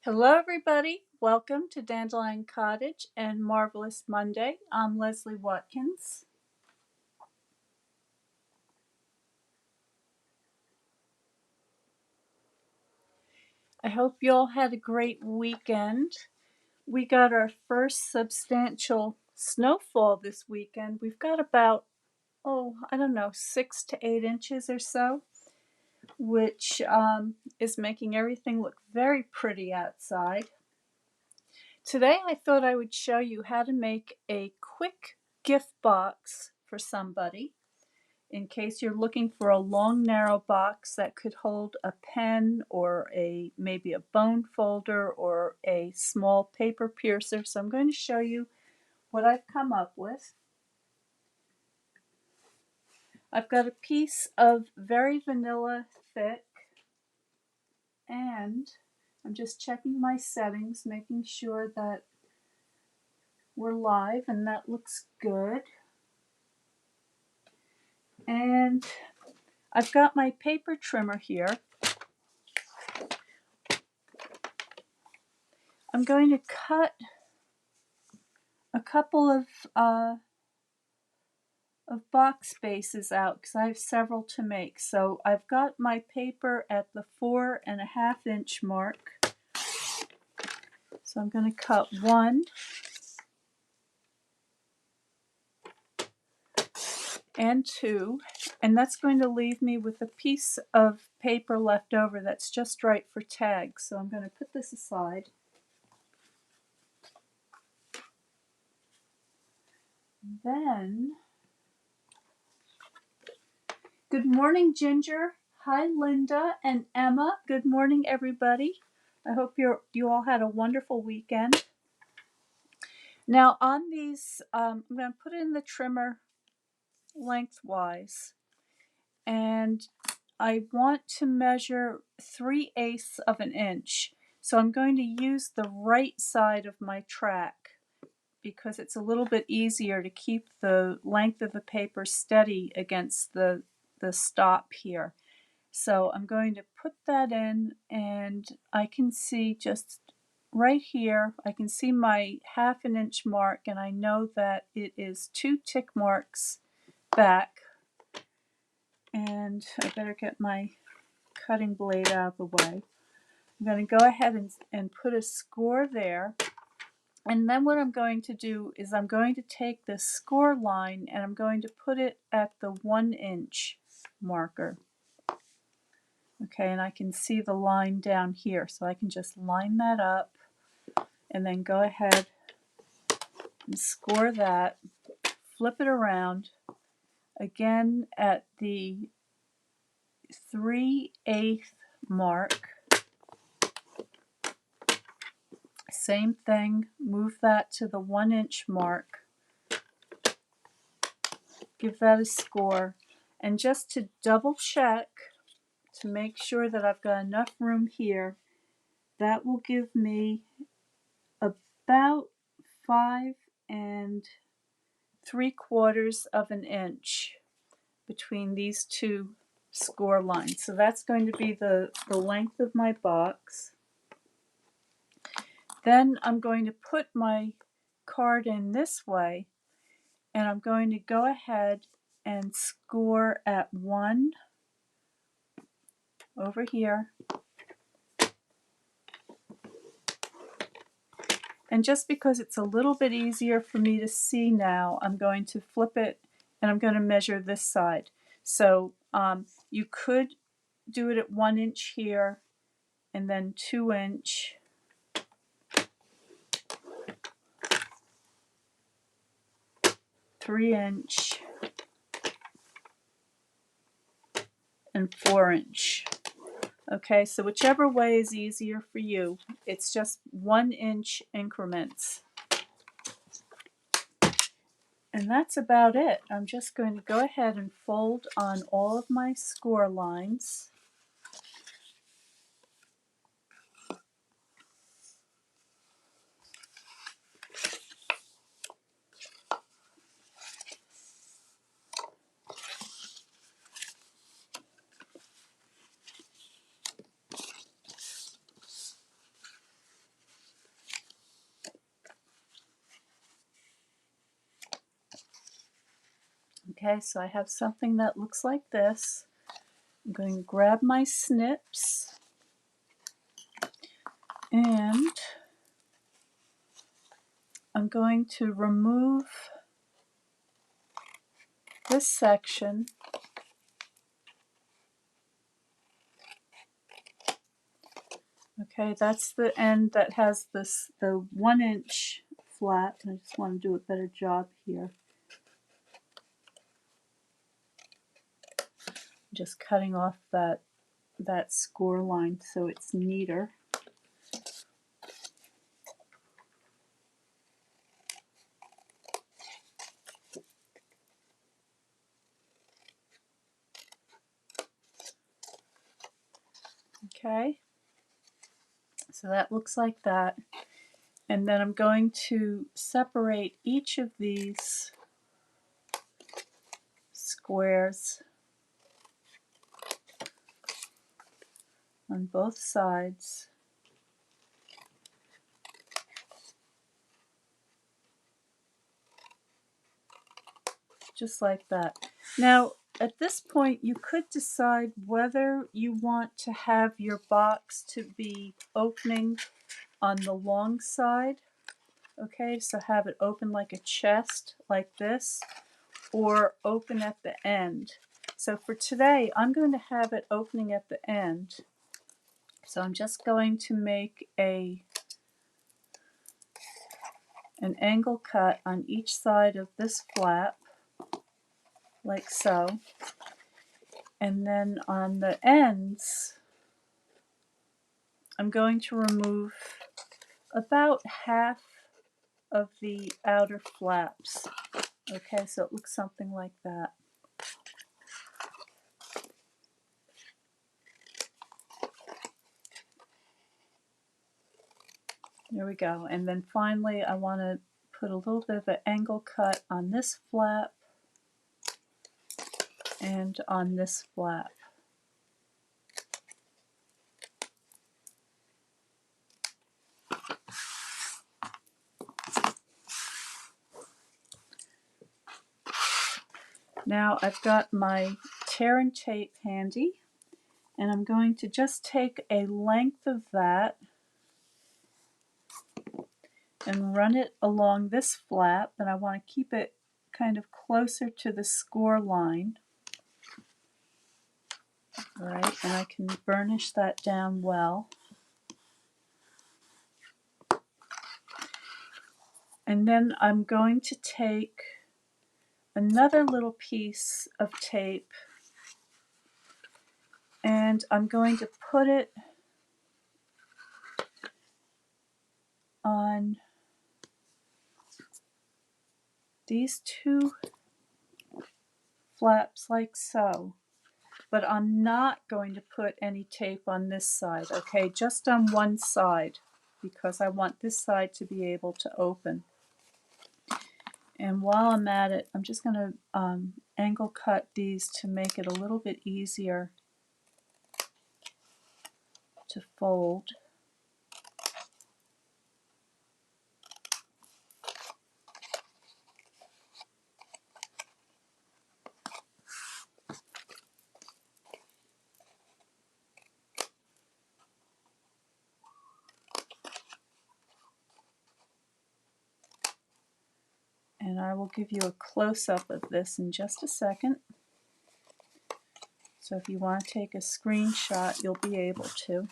Hello, everybody. Welcome to Dandelion Cottage and Marvelous Monday. I'm Leslie Watkins. I hope you all had a great weekend. We got our first substantial snowfall this weekend. We've got about, I don't know, 6 to 8 inches or so, which is making everything look very pretty outside. Today I thought I would show you how to make a quick gift box for somebody in case you're looking for a long narrow box that could hold a pen or maybe a bone folder or a small paper piercer. So I'm going to show you what I've come up with. I've got a piece of very vanilla thick, and I'm just checking my settings, making sure that we're live, and that looks good. And I've got my paper trimmer here. I'm going to cut a couple of box spaces out because I have several to make. So I've got my paper at the 4.5 inch mark. So I'm going to cut 1 and 2, and that's going to leave me with a piece of paper left over that's just right for tags. So I'm going to put this aside. Then, good morning, Ginger. Hi, Linda and Emma. Good morning, everybody. I hope you all had a wonderful weekend. Now on these, I'm going to put in the trimmer lengthwise, and I want to measure 3/8 of an inch. So I'm going to use the right side of my track because it's a little bit easier to keep the length of the paper steady against the stop here. So I'm going to put that in, and I can see just right here, I can see my 1/2 inch mark, and I know that it is 2 tick marks back. And I better get my cutting blade out of the way. I'm going to go ahead and put a score there. And then what I'm going to do is I'm going to take this score line and I'm going to put it at the 1-inch marker. Okay, and I can see the line down here, so I can just line that up and then go ahead and score that, flip it around, again at the 3/8 mark. Same thing, move that to the 1-inch mark, give that a score, and just to double check to make sure that I've got enough room here, that will give me about 5 3/4 of an inch between these two score lines. So that's going to be the length of my box. Then I'm going to put my card in this way, and I'm going to go ahead and score at 1 over here. And just because it's a little bit easier for me to see now, I'm going to flip it and I'm going to measure this side. So you could do it at 1 inch here and then 2 inch. Three-inch and 4-inch. Okay, so whichever way is easier for you, it's just 1-inch increments. And that's about it. I'm just going to go ahead and fold on all of my score lines. Okay, so I have something that looks like this. I'm going to grab my snips and I'm going to remove this section. Okay, that's the end that has this the 1-inch flap. I just want to do a better job here. Just cutting off that score line so it's neater. Okay, so that looks like that. And then I'm going to separate each of these squares on both sides. Just like that. Now, at this point, you could decide whether you want to have your box to be opening on the long side, okay, so have it open like a chest, like this, or open at the end. So for today, I'm going to have it opening at the end. So I'm just going to make an angle cut on each side of this flap, like so. And then on the ends, I'm going to remove about half of the outer flaps. Okay, so it looks something like that. There we go. And then finally, I want to put a little bit of an angle cut on this flap and on this flap. Now I've got my tear and tape handy, and I'm going to just take a length of that and run it along this flap, and I want to keep it kind of closer to the score line. All right, and I can burnish that down well. And then I'm going to take another little piece of tape and I'm going to put it on these two flaps like so. But I'm not going to put any tape on this side, okay? Just on one side, because I want this side to be able to open. And while I'm at it, I'm just going to angle cut these to make it a little bit easier to fold. And I will give you a close-up of this in just a second. So if you want to take a screenshot, you'll be able to.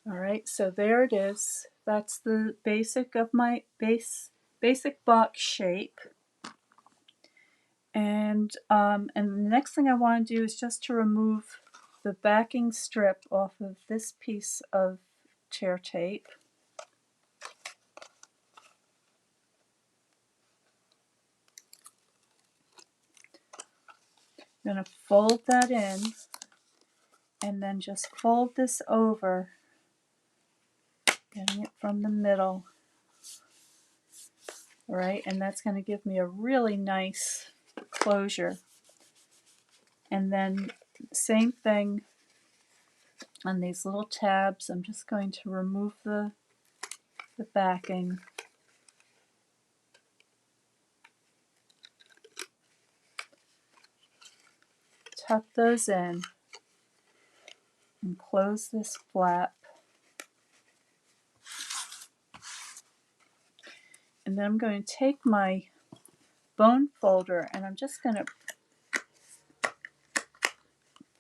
All right, so there it is. That's the basic of my basic box shape. And the next thing I want to do is just to remove the backing strip off of this piece of tear tape. I'm going to fold that in and then just fold this over, getting it from the middle. All right, and that's going to give me a really nice closure. And then same thing on these little tabs. I'm just going to remove the backing. Tuck those in and close this flap. And then I'm going to take my bone folder and I'm just going to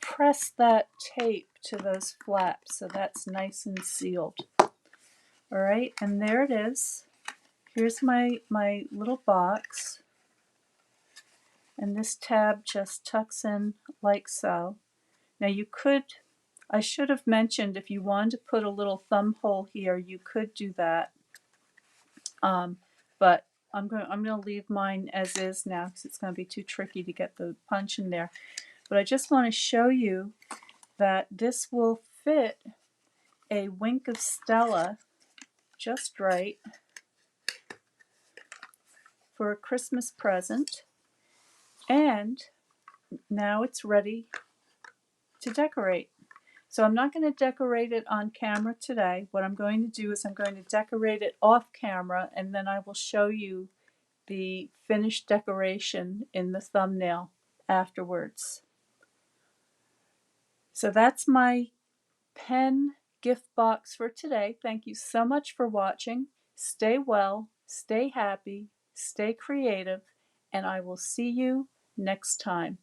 press that tape to those flaps so that's nice and sealed. All right, and there it is. Here's my little box. And this tab just tucks in like so. Now you could, I should have mentioned if you wanted to put a little thumb hole here, you could do that. But I'm going to leave mine as is now because it's going to be too tricky to get the punch in there. But I just want to show you that this will fit a wink of Stella just right for a Christmas present. And now it's ready to decorate. So I'm not going to decorate it on camera today. What I'm going to do is I'm going to decorate it off camera and then I will show you the finished decoration in the thumbnail afterwards. So that's my pen gift box for today. Thank you so much for watching. Stay well, stay happy, stay creative, and I will see you next time.